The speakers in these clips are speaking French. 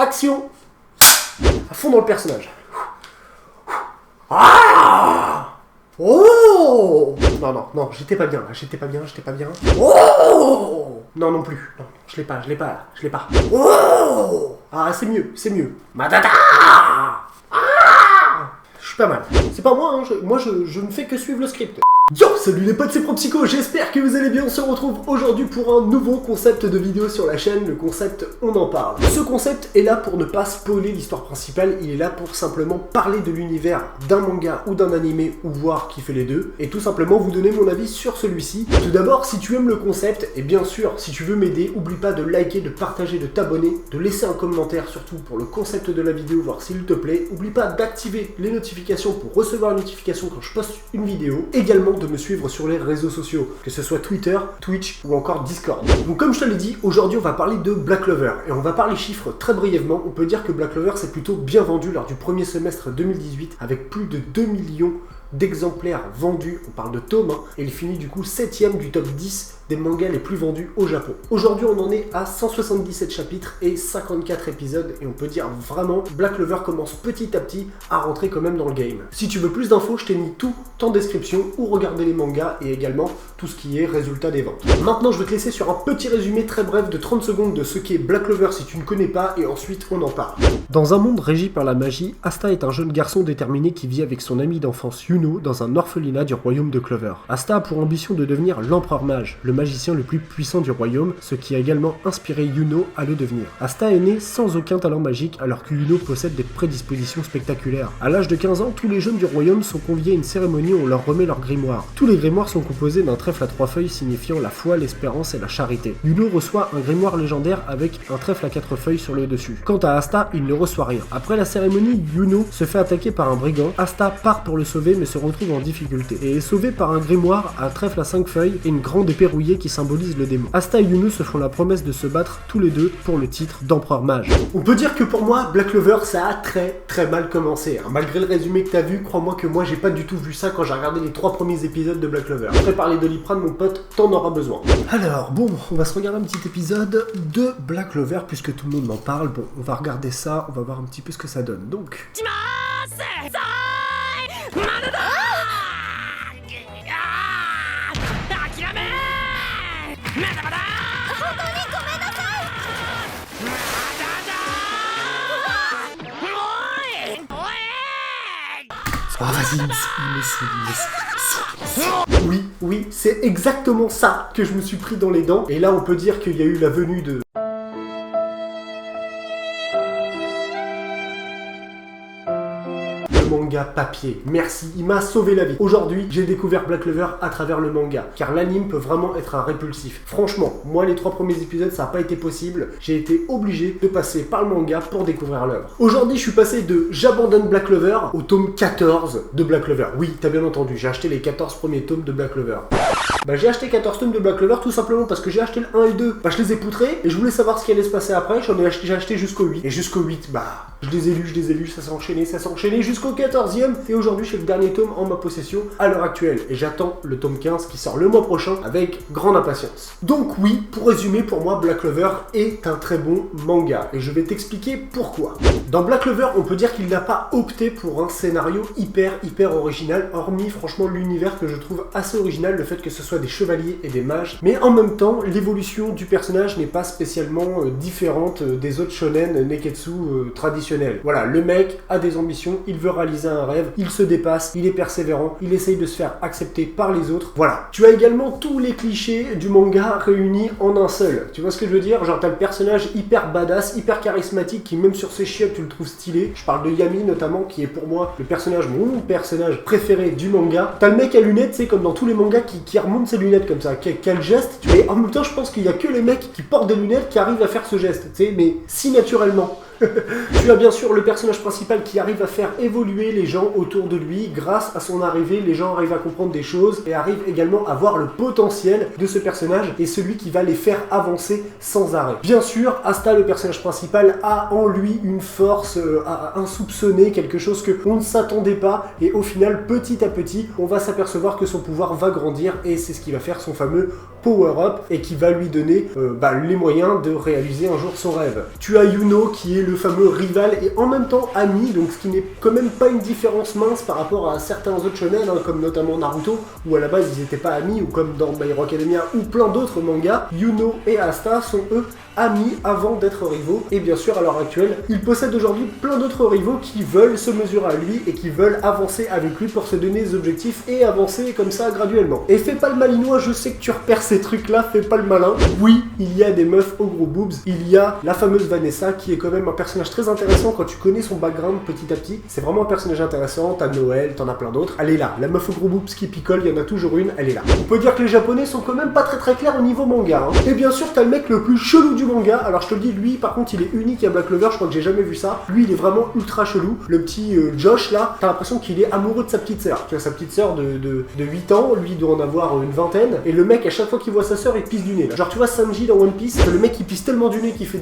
Action. À fond dans le personnage. Ah. Oh. Non, j'étais pas bien là, j'étais pas bien. Oh. Non plus, non, je l'ai pas. Oh. Ah, c'est mieux. Matata. Ah. Je suis pas mal. C'est pas moi, hein, je ne fais que suivre le script. Yo, salut les potes, c'est ProPsycho, j'espère que vous allez bien. On se retrouve aujourd'hui pour un nouveau concept de vidéo sur la chaîne, le concept On en parle. Ce concept est là pour ne pas spoiler l'histoire principale, il est là pour simplement parler de l'univers d'un manga ou d'un animé, ou voir qui fait les deux, et tout simplement vous donner mon avis sur celui-ci. Tout d'abord, si tu aimes le concept, et bien sûr, si tu veux m'aider, oublie pas de liker, de partager, de t'abonner, de laisser un commentaire surtout pour le concept de la vidéo, voir s'il te plaît. Oublie pas d'activer les notifications pour recevoir une notification quand je poste une vidéo. Également de me suivre sur les réseaux sociaux, que ce soit Twitter, Twitch ou encore Discord. Donc comme je te l'ai dit, aujourd'hui on va parler de Black Clover et on va parler chiffres très brièvement. On peut dire que Black Clover s'est plutôt bien vendu lors du premier semestre 2018 avec plus de 2 millions d'exemplaires vendus, on parle de tomes, et il finit du coup 7ème du top 10 des mangas les plus vendus au Japon. Aujourd'hui on en est à 177 chapitres et 54 épisodes et on peut dire vraiment Black Clover commence petit à petit à rentrer quand même dans le game. Si tu veux plus d'infos, je t'ai mis tout en description où regarder les mangas et également tout ce qui est résultat des ventes. Maintenant je vais te laisser sur un petit résumé très bref de 30 secondes de ce qu'est Black Clover si tu ne connais pas et ensuite on en parle. Dans un monde régi par la magie, Asta est un jeune garçon déterminé qui vit avec son ami d'enfance Yuno dans un orphelinat du royaume de Clover. Asta a pour ambition de devenir l'empereur mage, le magicien le plus puissant du royaume, ce qui a également inspiré Yuno à le devenir. Asta est né sans aucun talent magique alors que Yuno possède des prédispositions spectaculaires. À l'âge de 15 ans, tous les jeunes du royaume sont conviés à une cérémonie où on leur remet leur grimoire. Tous les grimoires sont composés d'un trèfle à 3 feuilles signifiant la foi, l'espérance et la charité. Yuno reçoit un grimoire légendaire avec un trèfle à 4 feuilles sur le dessus. Quant à Asta, il ne reçoit rien. Après la cérémonie, Yuno se fait attaquer par un brigand. Asta part pour le sauver mais se retrouve en difficulté et est sauvé par un grimoire à trèfle à 5 feuilles et une grande épée rouillée qui symbolise le démon. Asta et Yuno se font la promesse de se battre tous les deux pour le titre d'empereur mage. On peut dire que pour moi, Black Clover, ça a très mal commencé. Malgré le résumé que t'as vu, crois-moi que moi j'ai pas du tout vu ça quand j'ai regardé les 3 premiers épisodes de Black Clover. Après parler de Doliprane, mon pote, t'en auras besoin. Alors bon, on va se regarder un petit épisode de Black Clover puisque tout le monde m'en parle. Bon, on va regarder ça, on va voir un petit peu ce que ça donne. Donc... Oh vas-y, oui, c'est exactement ça que je me suis pris dans les dents. Et là, on peut dire qu'il y a eu la venue de... manga papier. Merci, il m'a sauvé la vie. Aujourd'hui, j'ai découvert Black Clover à travers le manga, car l'anime peut vraiment être un répulsif. Franchement, moi les 3 premiers épisodes, ça n'a pas été possible. J'ai été obligé de passer par le manga pour découvrir l'œuvre. Aujourd'hui, je suis passé de j'abandonne Black Clover au tome 14 de Black Clover. Oui, t'as bien entendu, j'ai acheté les 14 premiers tomes de Black Clover. J'ai acheté 14 tomes de Black Clover tout simplement parce que j'ai acheté le 1 et le 2. Je les ai poutrés et je voulais savoir ce qui allait se passer après. J'ai acheté jusqu'au 8. Et jusqu'au 8, je les ai lus, ça s'est enchaîné jusqu'au 14e. Et aujourd'hui, j'ai le dernier tome en ma possession à l'heure actuelle. Et j'attends le tome 15 qui sort le mois prochain avec grande impatience. Donc oui, pour résumer, pour moi, Black Clover est un très bon manga. Et je vais t'expliquer pourquoi. Dans Black Clover, on peut dire qu'il n'a pas opté pour un scénario hyper original, hormis franchement l'univers que je trouve assez original, le fait que ce soit des chevaliers et des mages. Mais en même temps, l'évolution du personnage n'est pas spécialement différente des autres shonen neketsu traditionnels. Voilà, le mec a des ambitions, il veut réaliser un rêve, il se dépasse, il est persévérant, il essaye de se faire accepter par les autres. Voilà. Tu as également tous les clichés du manga réunis en un seul. Tu vois ce que je veux dire? Genre t'as le personnage hyper badass, hyper charismatique qui même sur ses chiottes tu le trouves stylé. Je parle de Yami notamment qui est pour moi mon personnage préféré du manga. T'as le mec à lunettes, c'est comme dans tous les mangas qui remonte ses lunettes comme ça, quel geste. Mais en même temps je pense qu'il y a que les mecs qui portent des lunettes qui arrivent à faire ce geste, tu sais, mais si naturellement. Tu as bien sûr le personnage principal qui arrive à faire évoluer les gens autour de lui. Grâce à son arrivée, les gens arrivent à comprendre des choses et arrivent également à voir le potentiel de ce personnage et celui qui va les faire avancer sans arrêt. Bien sûr, Asta, le personnage principal, a en lui une force insoupçonnée, quelque chose qu'on ne s'attendait pas et au final, petit à petit, on va s'apercevoir que son pouvoir va grandir et c'est ce qui va faire son fameux power-up et qui va lui donner les moyens de réaliser un jour son rêve. Tu as Yuno qui est le fameux rival et en même temps ami, donc ce qui n'est quand même pas une différence mince par rapport à certains autres shonen, comme notamment Naruto, où à la base ils n'étaient pas amis, ou comme dans My Hero Academia ou plein d'autres mangas. Yuno et Asta sont eux amis avant d'être rivaux, et bien sûr à l'heure actuelle, il possède aujourd'hui plein d'autres rivaux qui veulent se mesurer à lui et qui veulent avancer avec lui pour se donner des objectifs et avancer comme ça graduellement. Et fais pas le malinois, je sais que tu repères ces trucs là, fais pas le malin. Oui, il y a des meufs aux gros boobs, il y a la fameuse Vanessa qui est quand même un personnage très intéressant quand tu connais son background petit à petit. C'est vraiment un personnage intéressant, t'as Noël, t'en as plein d'autres. Elle est là, la meuf aux gros boobs qui picole, il y en a toujours une, elle est là. On peut dire que les japonais sont quand même pas très clairs au niveau manga. Et bien sûr t'as le mec le plus chelou du manga, alors je te le dis, lui par contre il est unique à Black Clover, je crois que j'ai jamais vu ça. Lui il est vraiment ultra chelou, le petit Josh là, t'as l'impression qu'il est amoureux de sa petite sœur. Tu vois sa petite sœur de 8 ans, lui doit en avoir une vingtaine, et le mec à chaque fois qu'il voit sa sœur il pisse du nez là. Genre tu vois Sanji dans One Piece, le mec il pisse tellement du nez qu'il fait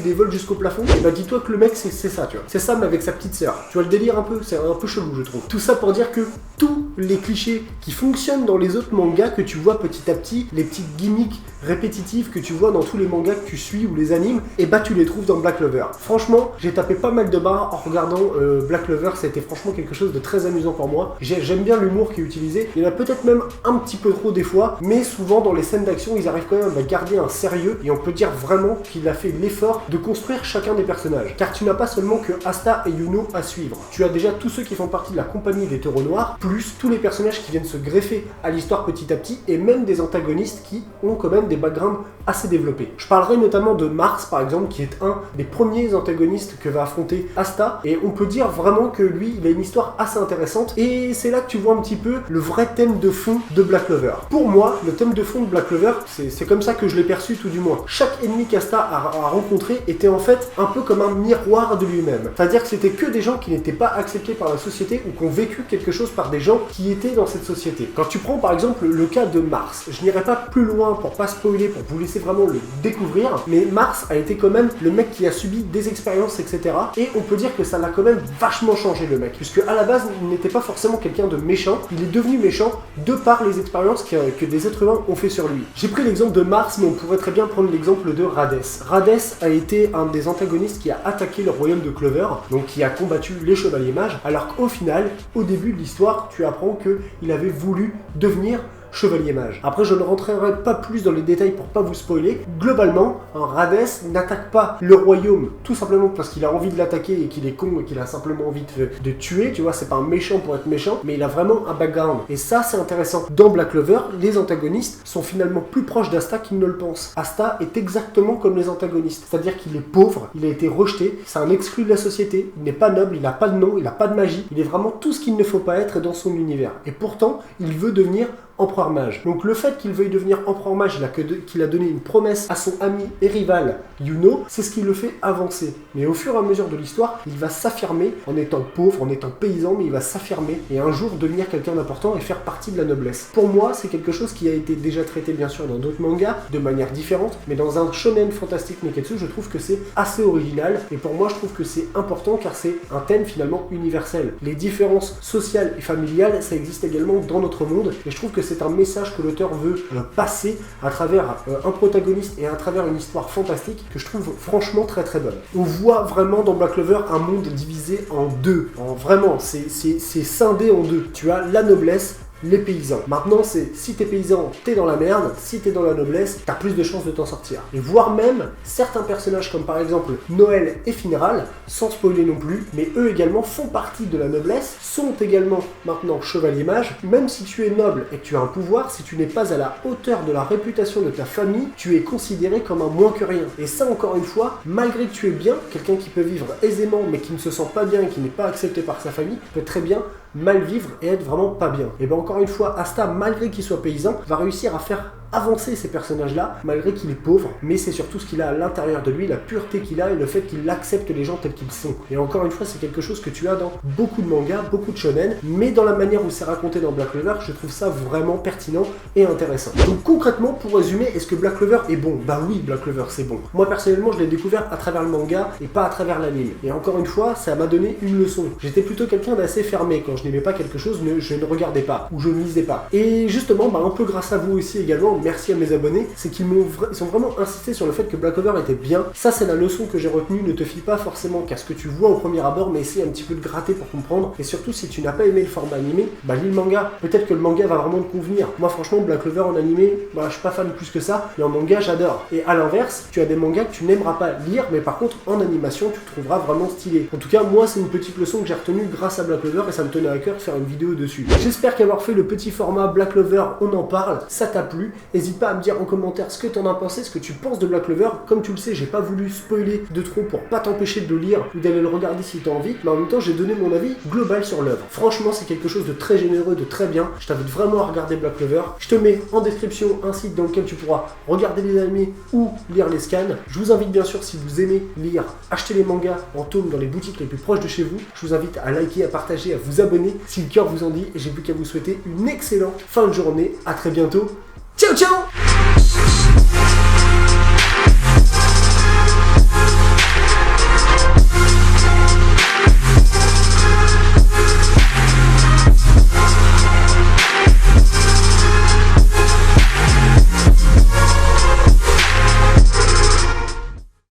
des vols jusqu'au plafond, et bah dis-toi que le mec c'est ça, tu vois. C'est ça mais avec sa petite sœur. Tu vois le délire un peu, c'est un peu chelou je trouve. Tout ça pour dire que tous les clichés qui fonctionnent dans les autres mangas que tu vois petit à petit, les petites gimmicks répétitifs que tu vois dans tous les mangas que tu suis ou les animes, et bah tu les trouves dans Black Clover. Franchement, j'ai tapé pas mal de barres en regardant Black Clover, c'était franchement quelque chose de très amusant pour moi. J'aime bien l'humour qui est utilisé, il y en a peut-être même un petit peu trop des fois, mais souvent dans les scènes d'action, ils arrivent quand même à garder un sérieux, et on peut dire vraiment qu'il a fait l'effort de construire chacun des personnages. Car tu n'as pas seulement que Asta et Yuno à suivre, tu as déjà tous ceux qui font partie de la compagnie des taureaux noirs, plus tous les personnages qui viennent se greffer à l'histoire petit à petit, et même des antagonistes qui ont quand même des backgrounds assez développés. Je parlerai notamment de Mars par exemple, qui est un des premiers antagonistes que va affronter Asta, et on peut dire vraiment que lui, il a une histoire assez intéressante, et c'est là que tu vois un petit peu le vrai thème de fond de Black Clover. Pour moi, le thème de fond de Black Clover, c'est comme ça que je l'ai perçu tout du moins. Chaque ennemi qu'Asta a rencontré était en fait un peu comme un miroir de lui-même. C'est-à-dire que c'était que des gens qui n'étaient pas acceptés par la société ou qui ont vécu quelque chose par des gens qui étaient dans cette société. Quand tu prends par exemple le cas de Mars, je n'irai pas plus loin pour pas spoiler, pour vous laisser vraiment le découvrir, mais Mars a été quand même le mec qui a subi des expériences, etc. Et on peut dire que ça l'a quand même vachement changé le mec, puisque à la base il n'était pas forcément quelqu'un de méchant, il est devenu méchant de par les expériences que des êtres humains ont fait sur lui. J'ai pris l'exemple de Mars, mais on pourrait très bien prendre l'exemple de Radès. Radès a été un des antagonistes qui a attaqué le royaume de Clover, donc qui a combattu les chevaliers mages, alors qu'au final, au début de l'histoire, tu apprends qu'il avait voulu devenir chevalier mage. Après, je ne rentrerai pas plus dans les détails pour pas vous spoiler. Globalement, Radès n'attaque pas le royaume tout simplement parce qu'il a envie de l'attaquer et qu'il est con et qu'il a simplement envie de tuer, tu vois, c'est pas un méchant pour être méchant, mais il a vraiment un background. Et ça, c'est intéressant. Dans Black Clover, les antagonistes sont finalement plus proches d'Asta qu'ils ne le pensent. Asta est exactement comme les antagonistes, c'est-à-dire qu'il est pauvre, il a été rejeté, c'est un exclu de la société, il n'est pas noble, il n'a pas de nom, il n'a pas de magie, il est vraiment tout ce qu'il ne faut pas être dans son univers. Et pourtant, il veut devenir empereur mage. Donc le fait qu'il veuille devenir empereur mage, qu'il a donné une promesse à son ami et rival Yuno, c'est ce qui le fait avancer. Mais au fur et à mesure de l'histoire, il va s'affirmer en étant pauvre, en étant paysan, mais il va s'affirmer et un jour devenir quelqu'un d'important et faire partie de la noblesse. Pour moi, c'est quelque chose qui a été déjà traité bien sûr dans d'autres mangas, de manière différente, mais dans un shonen fantastique neketsu, je trouve que c'est assez original, et pour moi je trouve que c'est important car c'est un thème finalement universel. Les différences sociales et familiales, ça existe également dans notre monde, et je trouve que c'est un message que l'auteur veut passer à travers un protagoniste et à travers une histoire fantastique que je trouve franchement très très bonne. On voit vraiment dans Black Clover un monde divisé en deux. Vraiment, c'est scindé en deux. Tu as la noblesse, les paysans. Maintenant, c'est si t'es paysan, t'es dans la merde, si t'es dans la noblesse, t'as plus de chances de t'en sortir. Et voire même, certains personnages comme par exemple Noël et Finral, sans spoiler non plus, mais eux également font partie de la noblesse, sont également maintenant chevaliers mages. Même si tu es noble et que tu as un pouvoir, si tu n'es pas à la hauteur de la réputation de ta famille, tu es considéré comme un moins que rien. Et ça, encore une fois, malgré que tu es bien, quelqu'un qui peut vivre aisément mais qui ne se sent pas bien et qui n'est pas accepté par sa famille, peut très bien mal vivre et être vraiment pas bien. Et bien encore une fois, Asta, malgré qu'il soit paysan, va réussir à faire avancer ces personnages-là, malgré qu'il est pauvre, mais c'est surtout ce qu'il a à l'intérieur de lui, la pureté qu'il a et le fait qu'il accepte les gens tels qu'ils sont. Et encore une fois, c'est quelque chose que tu as dans beaucoup de mangas, beaucoup de shonen, mais dans la manière où c'est raconté dans Black Clover, je trouve ça vraiment pertinent et intéressant. Donc concrètement, pour résumer, est-ce que Black Clover est bon? Bah oui, Black Clover c'est bon. Moi personnellement, je l'ai découvert à travers le manga et pas à travers l'anime. Et encore une fois, ça m'a donné une leçon. J'étais plutôt quelqu'un d'assez fermé. Quand je n'aimais pas quelque chose, je ne regardais pas ou je ne lisais pas. Et justement, un peu grâce à vous aussi également, vraiment merci à mes abonnés, c'est qu'ils sont vraiment insisté sur le fait que Black Clover était bien. Ça c'est la leçon que j'ai retenue, ne te fie pas forcément qu'à ce que tu vois au premier abord, mais essaie un petit peu de gratter pour comprendre. Et surtout si tu n'as pas aimé le format animé, bah lis le manga. Peut-être que le manga va vraiment te convenir. Moi franchement Black Clover en animé, bah je suis pas fan plus que ça, mais en manga j'adore. Et à l'inverse, tu as des mangas que tu n'aimeras pas lire, mais par contre en animation tu trouveras vraiment stylé. En tout cas moi c'est une petite leçon que j'ai retenue grâce à Black Clover et ça me tenait à cœur de faire une vidéo dessus. J'espère qu'avoir fait le petit format Black Clover, on en parle, ça t'a plu. N'hésite pas à me dire en commentaire ce que t'en as pensé, ce que tu penses de Black Clover. Comme tu le sais, j'ai pas voulu spoiler de trop pour pas t'empêcher de le lire ou d'aller le regarder si t'as envie, mais en même temps j'ai donné mon avis global sur l'œuvre. Franchement c'est quelque chose de très généreux, de très bien. Je t'invite vraiment à regarder Black Clover. Je te mets en description un site dans lequel tu pourras regarder les animés ou lire les scans. Je vous invite bien sûr, si vous aimez lire, acheter les mangas en tome dans les boutiques les plus proches de chez vous. Je vous invite à liker, à partager, à vous abonner si le cœur vous en dit, et j'ai plus qu'à vous souhaiter une excellente fin de journée. À très bientôt. Ciao ciao.